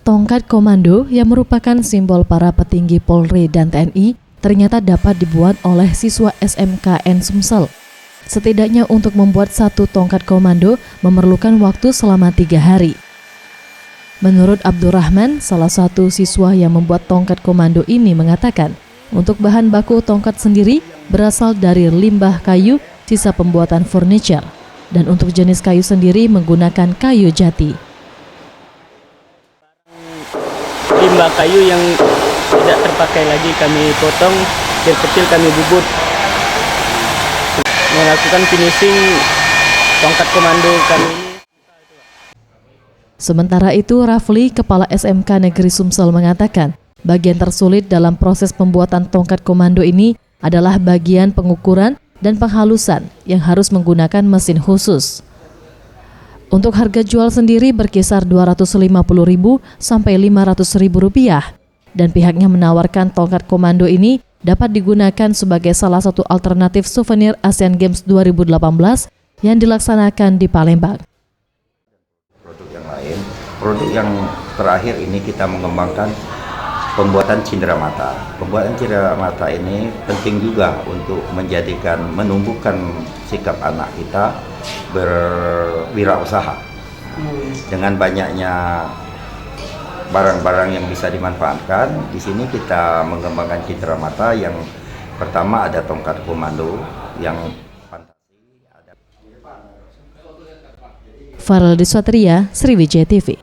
Tongkat komando yang merupakan simbol para petinggi Polri dan TNI ternyata dapat dibuat oleh siswa SMKN Sumsel. Setidaknya untuk membuat satu tongkat komando memerlukan waktu selama 3 hari. Menurut Abdurrahman, salah satu siswa yang membuat tongkat komando ini mengatakan, untuk bahan baku tongkat sendiri berasal dari limbah kayu sisa pembuatan furniture, dan untuk jenis kayu sendiri menggunakan kayu jati. Limbah kayu yang tidak terpakai lagi kami potong, kecil-kecil kami bubut, melakukan finishing tongkat komando kami ini. Sementara itu, Rafli, Kepala SMK Negeri Sumsel mengatakan, bagian tersulit dalam proses pembuatan tongkat komando ini adalah bagian pengukuran dan penghalusan yang harus menggunakan mesin khusus. Untuk harga jual sendiri berkisar Rp250.000 sampai Rp500.000 dan pihaknya menawarkan tongkat komando ini dapat digunakan sebagai salah satu alternatif souvenir Asian Games 2018 yang dilaksanakan di Palembang. Produk yang terakhir ini kita mengembangkan pembuatan cindera mata. Pembuatan cindera mata ini penting juga untuk menumbuhkan sikap anak kita berwirausaha. Dengan banyaknya barang-barang yang bisa dimanfaatkan, di sini kita mengembangkan cindera mata. Yang pertama ada tongkat komando yang fantasi. Farel Diswatria, Sriwijaya TV.